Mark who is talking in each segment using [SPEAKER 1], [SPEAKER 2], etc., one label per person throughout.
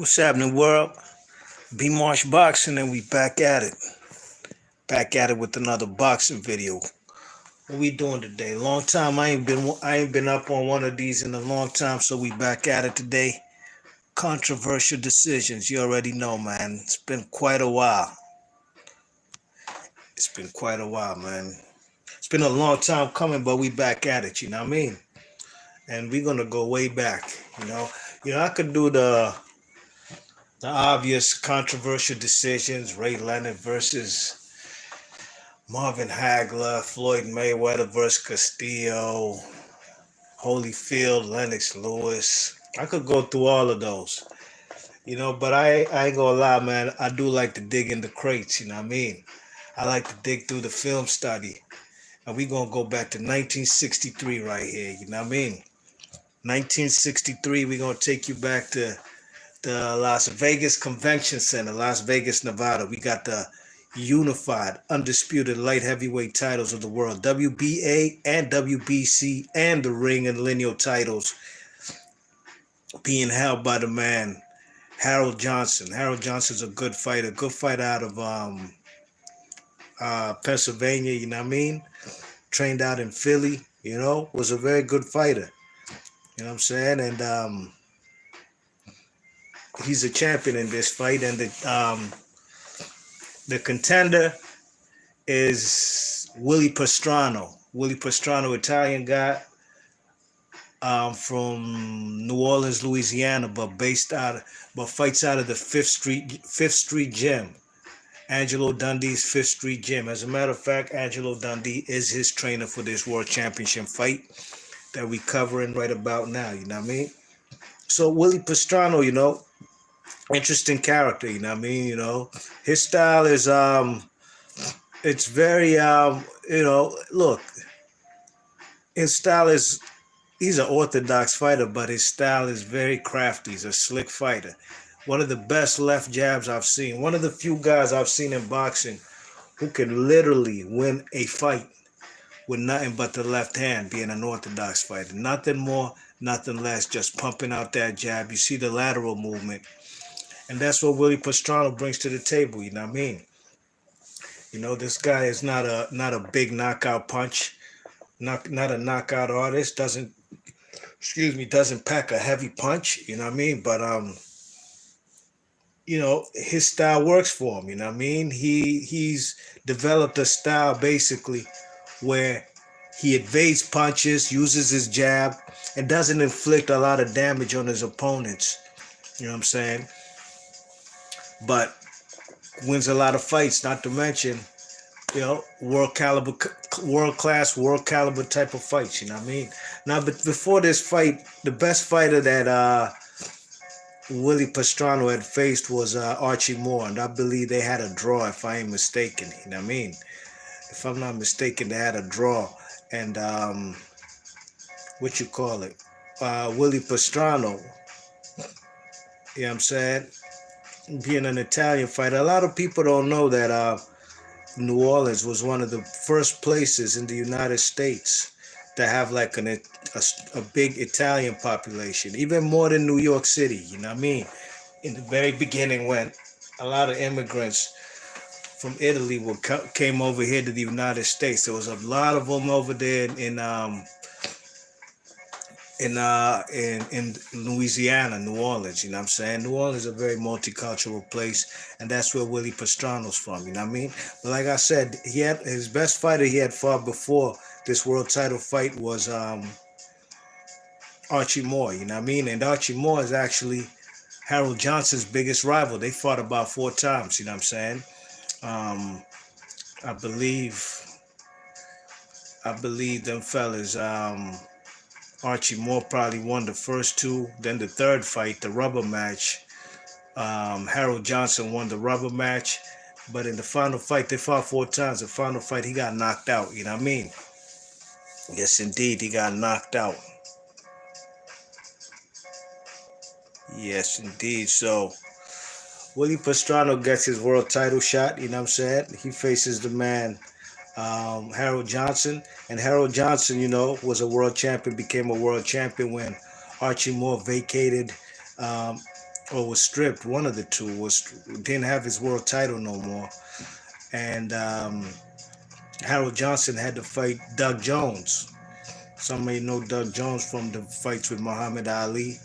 [SPEAKER 1] What's happening, world? B Marsh Boxing, and we back at it. Back at it with another boxing video. What we doing today? Long time I ain't been up on one of these in a long time, so we back at it today. Controversial decisions. You already know, man. It's been quite a while. It's been quite a while, man. It's been a long time coming, but we back at it. You know what I mean? And we're gonna go way back. You know. I could do the obvious controversial decisions. Ray Leonard versus Marvin Hagler, Floyd Mayweather versus Castillo, Holyfield, Lennox Lewis. I could go through all of those, but I ain't gonna lie, man. I do like to dig in the crates, you know what I mean? I like to dig through the film study. And we gonna go back to 1963 right here, you know what I mean? 1963, we gonna take you back to the Las Vegas Convention Center, Las Vegas, Nevada. We got the unified, undisputed light heavyweight titles of the world, WBA and WBC, and the ring and lineal titles being held by the man Harold Johnson. Harold Johnson's a good fighter out of Pennsylvania. You know what I mean? Trained out in Philly. Was a very good fighter. You know what I'm saying? And he's a champion in this fight, and the contender is Willie Pastrano. Willie Pastrano, Italian guy from New Orleans, Louisiana, but fights out of the Fifth Street Gym. Angelo Dundee's Fifth Street Gym. As a matter of fact, Angelo Dundee is his trainer for this World Championship fight that we covering right about now. You know what I mean? So Willie Pastrano, interesting character. You know what I mean? His style is it's very look, his style is, he's an orthodox fighter, but his style is very crafty. He's a slick fighter. One of the best left jabs I've seen. One of the few guys I've seen in boxing who can literally win a fight with nothing but the left hand, being an orthodox fighter. Nothing more, nothing less, just pumping out that jab. You see the lateral movement. And that's what Willie Pastrano brings to the table, you know what I mean? This guy is not a big knockout punch, not a knockout artist, doesn't pack a heavy punch, you know what I mean? But his style works for him, you know what I mean? He's developed a style basically where he evades punches, uses his jab, and doesn't inflict a lot of damage on his opponents. You know what I'm saying? But wins a lot of fights, not to mention, world class, world caliber type of fights, you know what I mean? Now, but before this fight, the best fighter that Willie Pastrano had faced was Archie Moore, and I believe they had a draw, if I ain't mistaken, you know what I mean? If I'm not mistaken, they had a draw, and Willie Pastrano, you know what I'm saying? Being an Italian fighter, a lot of people don't know that New Orleans was one of the first places in the United States to have like a big Italian population, even more than New York City, you know what I mean? In the very beginning, when a lot of immigrants from Italy came over here to the United States, there was a lot of them over there in Louisiana, New Orleans, you know what I'm saying? New Orleans is a very multicultural place, and that's where Willie Pastrano's from, you know what I mean? But like I said, he had his best fighter he had fought before this world title fight was Archie Moore, you know what I mean? And Archie Moore is actually Harold Johnson's biggest rival. They fought about 4 times, you know what I'm saying? I believe them fellas, Archie Moore probably won the first 2. Then the third fight, the rubber match, Harold Johnson won the rubber match. But in the final fight, they fought 4 times. The final fight, he got knocked out. You know what I mean? Yes, indeed, he got knocked out. Yes, indeed. So Willie Pastrano gets his world title shot. You know what I'm saying? He faces the man Harold Johnson, and Harold Johnson, was a world champion, became a world champion when Archie Moore vacated or was stripped. One of the two didn't have his world title no more, and Harold Johnson had to fight Doug Jones. Some may know Doug Jones from the fights with Muhammad Ali.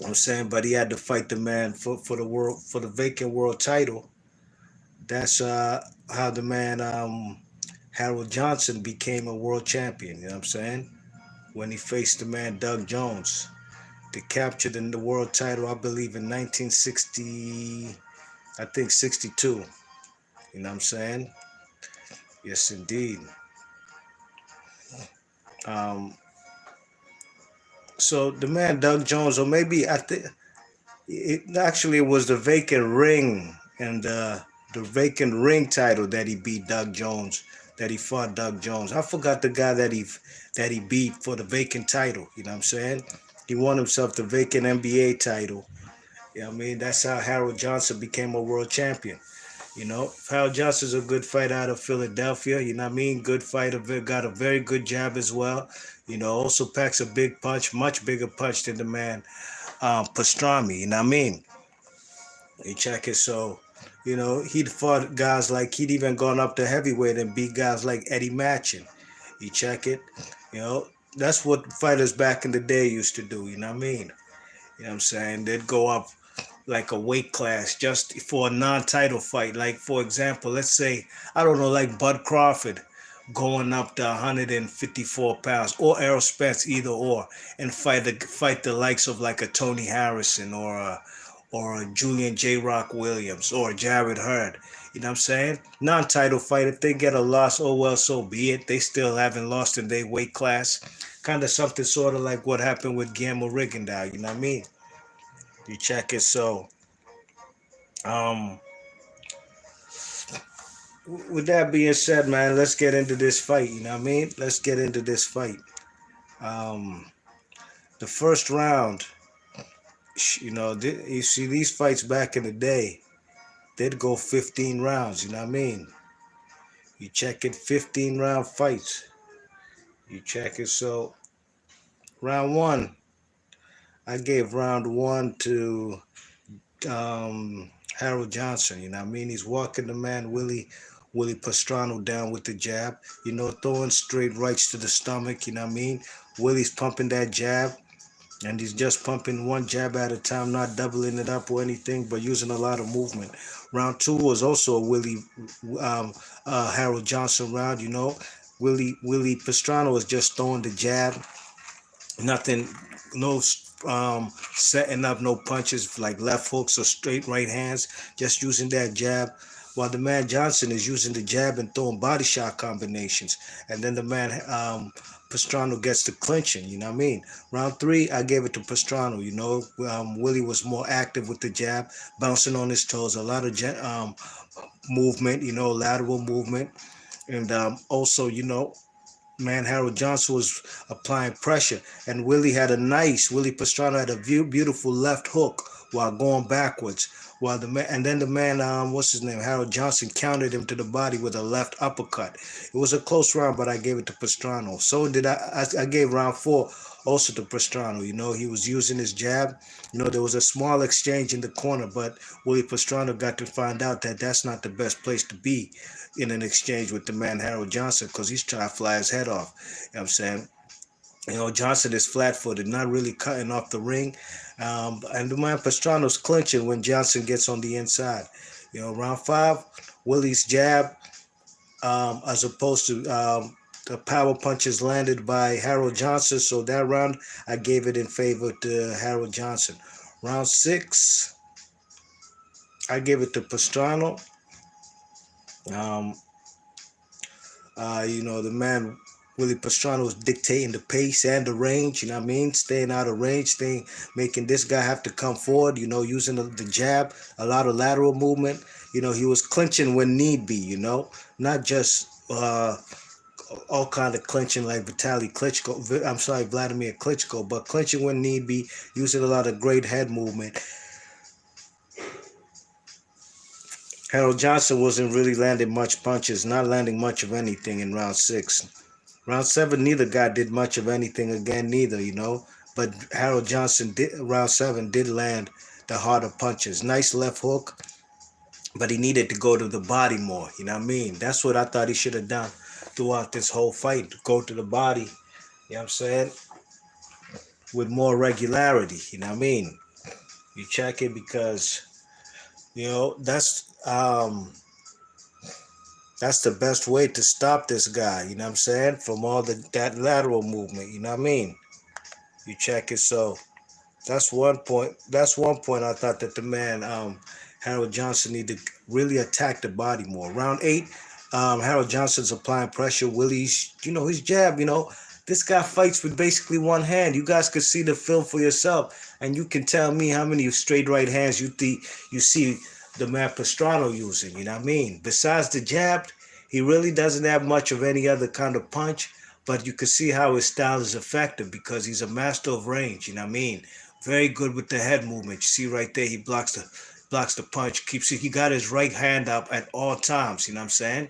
[SPEAKER 1] I'm saying, but he had to fight the man for the world for the vacant world title. That's how the man Harold Johnson became a world champion. You know what I'm saying? When he faced the man Doug Jones to capture the world title, I believe in 1960, I think 62. You know what I'm saying? Yes, indeed. Um, so the man Doug Jones, or maybe I think it was the vacant ring and the vacant ring title that he beat Doug Jones, that he fought Doug Jones. I forgot the guy that he beat for the vacant title. You know what I'm saying? He won himself the vacant NBA title. You know what I mean? That's how Harold Johnson became a world champion. You know, Harold Johnson's a good fighter out of Philadelphia. You know what I mean? Good fighter, got a very good jab as well. You know, also packs a big punch, much bigger punch than the man pastrami. You know what I mean? You check it. So, you know, he'd fought guys like he'd even gone up to heavyweight and beat guys like Eddie Machin. You check it. You know, that's what fighters back in the day used to do. You know what I mean? You know what I'm saying? They'd go up like a weight class just for a non-title fight. Like, for example, let's say, I don't know, like Bud Crawford going up to 154 pounds, or Errol Spence, either or, and fight the likes of like a Tony Harrison or a Julian J. Rock Williams or Jared Hurd. You know what I'm saying? Non-title fight. If they get a loss, oh well, so be it. They still haven't lost in their weight class. Kind of something sort of like what happened with Guillermo Rigondeaux. You know what I mean? You check it. So, um, with that being said, man, let's get into this fight. You know what I mean? Let's get into this fight. Um, the first round, you know, you see these fights back in the day, they'd go 15 rounds. You know what I mean? You check it, 15 round fights. You check it. So, round one, I gave round one to Harold Johnson. You know what I mean? He's walking the man Willie Pastrano down with the jab. You know, throwing straight rights to the stomach. You know what I mean? Willie's pumping that jab, and he's just pumping one jab at a time, not doubling it up or anything, but using a lot of movement. Round two was also a um, Harold Johnson round. You know, Willie Pastrano was just throwing the jab, nothing, no setting up, no punches like left hooks or straight right hands, just using that jab. While the man Johnson is using the jab and throwing body shot combinations. And then the man Pastrano gets the clinching, you know what I mean? Round three, I gave it to Pastrano, you know. Willie was more active with the jab, bouncing on his toes, a lot of movement, you know, lateral movement. And also, you know, man, Harold Johnson was applying pressure, and Willie Pastrano had a beautiful left hook while going backwards. While the man, and then the man, what's his name, Harold Johnson countered him to the body with a left uppercut. It was a close round, but I gave it to Pastrano. So did I gave round four also to Pastrano. You know, he was using his jab. You know, there was a small exchange in the corner, but Willie Pastrano got to find out that that's not the best place to be in an exchange with the man Harold Johnson, because he's trying to fly his head off. You know what I'm saying? You know, Johnson is flat-footed, not really cutting off the ring. And the man Pastrano's clinching when Johnson gets on the inside. You know, round five, Willie's jab, as opposed to the power punches landed by Harold Johnson. So that round, I gave it in favor to Harold Johnson. Round six, I gave it to Pastrano. Um, you know, the man Willie Pastrano was dictating the pace and the range, you know what I mean? Staying out of range, making this guy have to come forward, you know, using the jab, a lot of lateral movement. You know, he was clinching when need be, you know, not just all kind of clinching like Vladimir Klitschko, but clinching when need be, using a lot of great head movement. Harold Johnson wasn't really landing much punches, not landing much of anything in round six. Round seven, neither guy did much of anything again, neither, you know. But Harold Johnson round seven, did land the harder punches. Nice left hook, but he needed to go to the body more. You know what I mean? That's what I thought he should have done throughout this whole fight. Go to the body, you know what I'm saying? With more regularity, you know what I mean? You check it because, that's the best way to stop this guy, you know what I'm saying? From all that lateral movement, you know what I mean? You check it. So that's one point. That's one point I thought that the man Harold Johnson needed to really attack the body more. Round 8, Harold Johnson's applying pressure. Willie's, his jab. This guy fights with basically one hand. You guys could see the film for yourself, and you can tell me how many straight right hands you see the man Pastrano using. You know what I mean? Besides the jab, he really doesn't have much of any other kind of punch. But you can see how his style is effective because he's a master of range. You know what I mean? Very good with the head movement. You see right there, he blocks the punch. He got his right hand up at all times. You know what I'm saying?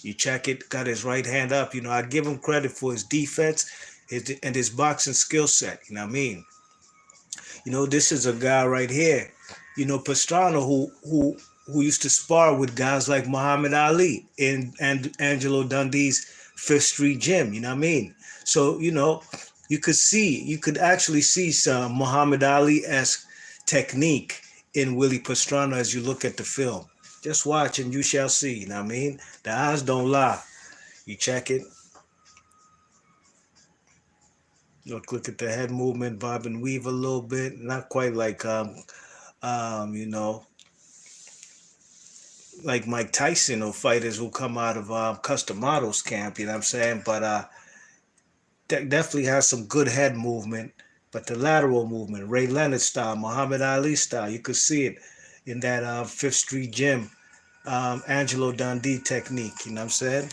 [SPEAKER 1] You check it, got his right hand up. I give him credit for his defense and his boxing skill set. You know what I mean? This is a guy right here. Pastrano, who used to spar with guys like Muhammad Ali and Angelo Dundee's Fifth Street Gym. You know what I mean? So you could actually see some Muhammad Ali-esque technique in Willie Pastrano as you look at the film. Just watch and you shall see. You know what I mean? The eyes don't lie. You check it. Look at the head movement, bob and weave a little bit. Not quite like like Mike Tyson or fighters who come out of Custom Models camp. You know what I'm saying? But definitely has some good head movement. But the lateral movement, Ray Leonard style, Muhammad Ali style, you could see it in that Fifth Street Gym, Angelo Dundee technique. You know what I'm saying?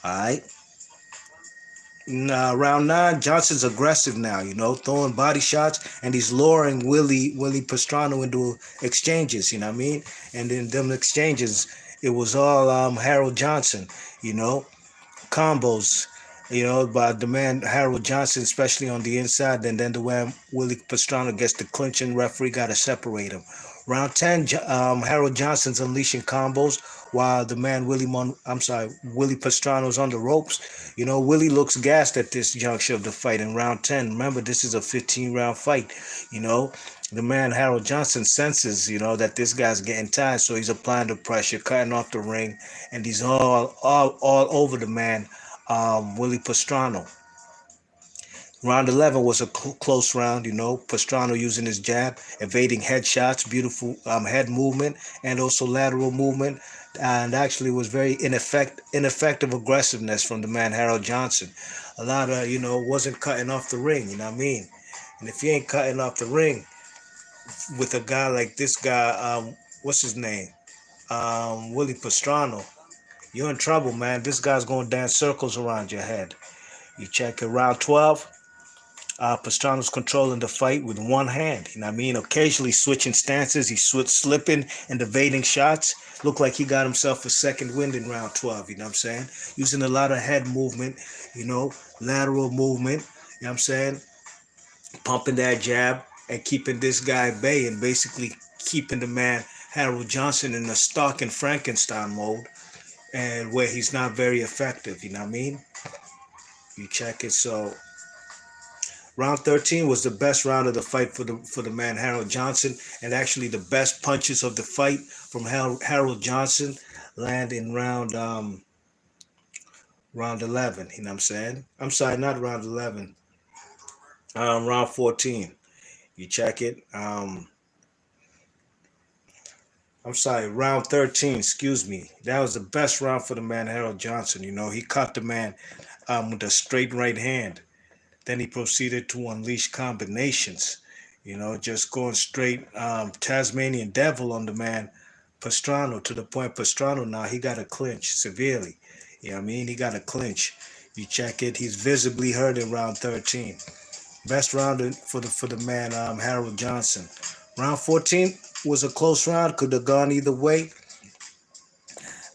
[SPEAKER 1] All right. Round 9, Johnson's aggressive now, throwing body shots, and he's luring Willie Pastrano into exchanges, you know what I mean? And in them exchanges, it was all Harold Johnson, combos, by the man Harold Johnson, especially on the inside, and then the way Willie Pastrano gets the clinching, referee got to separate him. Round 10, Harold Johnson's unleashing combos while the man Willie Pastrano's on the ropes. Willie looks gassed at this juncture of the fight in round 10. Remember, this is a 15-round fight. The man Harold Johnson senses, that this guy's getting tired, so he's applying the pressure, cutting off the ring, and he's all over the man Willie Pastrano. Round 11 was a close round, Pastrano using his jab, evading headshots, beautiful head movement, and also lateral movement. And actually was very ineffective aggressiveness from the man Harold Johnson. A lot of, wasn't cutting off the ring, you know what I mean? And if you ain't cutting off the ring with a guy like this guy, what's his name? Willie Pastrano, you're in trouble, man. This guy's going to dance circles around your head. You check it. Round 12. Pastrano's controlling the fight with one hand. You know what I mean? Occasionally switching stances. He's slipping and evading shots. Looked like he got himself a second wind in round 12. You know what I'm saying? Using a lot of head movement, lateral movement. You know what I'm saying? Pumping that jab and keeping this guy at bay and basically keeping the man Harold Johnson in a Stark and Frankenstein mode and where he's not very effective. You know what I mean? You check it. So round 13 was the best round of the fight for the man Harold Johnson, and actually the best punches of the fight from Harold Johnson land in round 11. You know what I'm saying? I'm sorry, not round 11. Round 14. You check it. I'm sorry, round 13. Excuse me. That was the best round for the man Harold Johnson. He caught the man with a straight right hand. Then he proceeded to unleash combinations, just going straight Tasmanian devil on the man Pastrano, to the point Pastrano now he got to clinch severely. You know what I mean? He got to clinch. You check it. He's visibly hurt in round 13. Best round for the man Harold Johnson. Round 14 was a close round. Could have gone either way.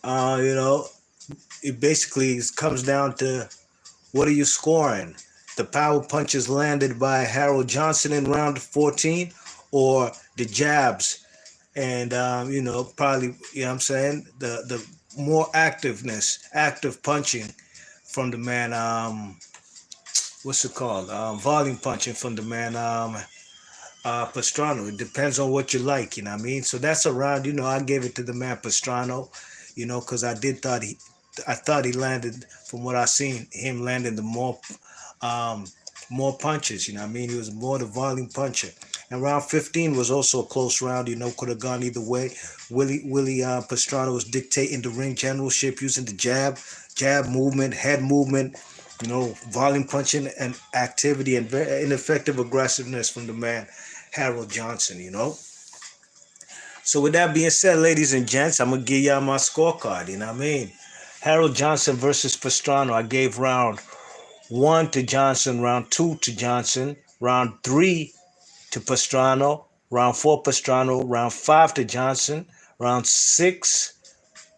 [SPEAKER 1] It basically comes down to what are you scoring? The power punches landed by Harold Johnson in round 14, or the jabs, and probably, what I'm saying, the more active punching from the man. What's it called? Volume punching from the man. Pastrano. It depends on what you like, you know what I mean? So that's around, I gave it to the man Pastrano, because I thought he landed, from what I seen, him landing the um, more punches, you know what I mean? He was more the volume puncher. And round 15 was also a close round, could have gone either way. Willie Pastrano was dictating the ring generalship using the jab movement, head movement, volume punching and activity and very ineffective aggressiveness from the man Harold Johnson. So with that being said, ladies and gents, I'm gonna give y'all my scorecard. You know what I mean? Harold Johnson versus Pastrano. I gave round 1 to Johnson, round 2 to Johnson, round 3 to Pastrano, round 4 Pastrano, round 5 to Johnson, round 6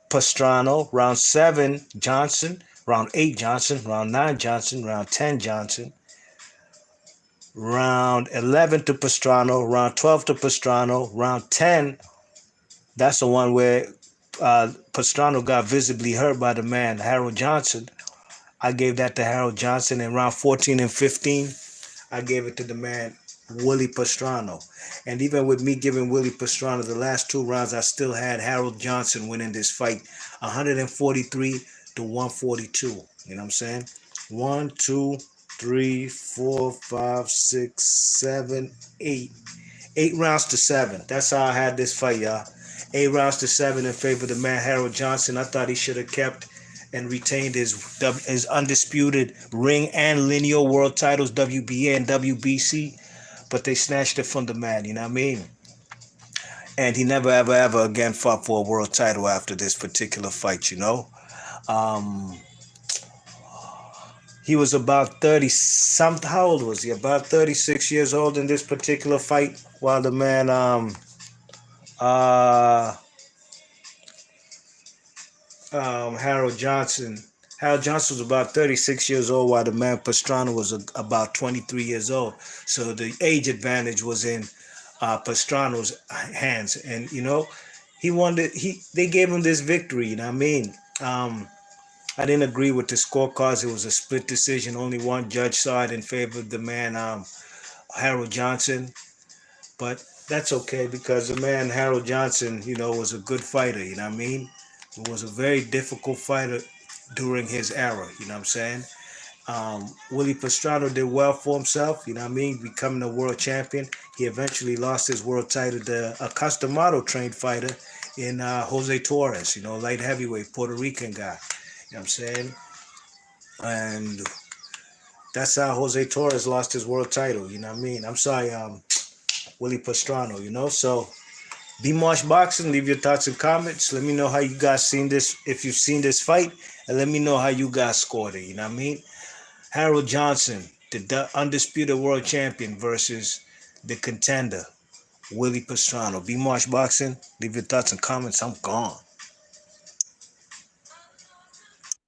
[SPEAKER 1] Pastrano, round 7 Johnson, round 8 Johnson, round 9 Johnson, round 10 Johnson, round 11 to Pastrano, round 12 to Pastrano, round 10. That's the one where Pastrano got visibly hurt by the man Harold Johnson. I gave that to Harold Johnson. In round 14 and 15, I gave it to the man Willie Pastrano. And even with me giving Willie Pastrano the last 2 rounds, I still had Harold Johnson winning this fight 143 to 142. You know what I'm saying? 1, 2, 3, 4, 5, 6, 7, 8. 8 rounds to 7. That's how I had this fight, y'all. 8 rounds to 7 in favor of the man Harold Johnson. I thought he should have kept and retained his undisputed ring and lineal world titles, WBA and WBC, but they snatched it from the man, you know what I mean? And he never, ever, ever again fought for a world title after this particular fight. Um, he was about 30 something. How old was he? About 36 years old in this particular fight, while the man Harold Johnson. Harold Johnson was about 36 years old, while the man Pastrano was about 23 years old. So the age advantage was in Pastrano's hands, and he wanted. They gave him this victory. You know what I mean? I didn't agree with the scorecards. It was a split decision. Only one judge saw it in favor of the man Harold Johnson, but that's okay because the man Harold Johnson, was a good fighter. You know what I mean? He was a very difficult fighter during his era. You know what I'm saying? Willie Pastrano did well for himself. You know what I mean? Becoming a world champion. He eventually lost his world title to a Customado trained fighter in Jose Torres. Light heavyweight Puerto Rican guy. You know what I'm saying? And that's how Jose Torres lost his world title. You know what I mean? I'm sorry, Willie Pastrano. So. Be Marsh Boxing, leave your thoughts and comments. Let me know how you guys seen this, if you've seen this fight, and let me know how you guys scored it. You know what I mean? Harold Johnson, the undisputed world champion, versus the contender, Willie Pastrano. Be Marsh Boxing, leave your thoughts and comments. I'm gone.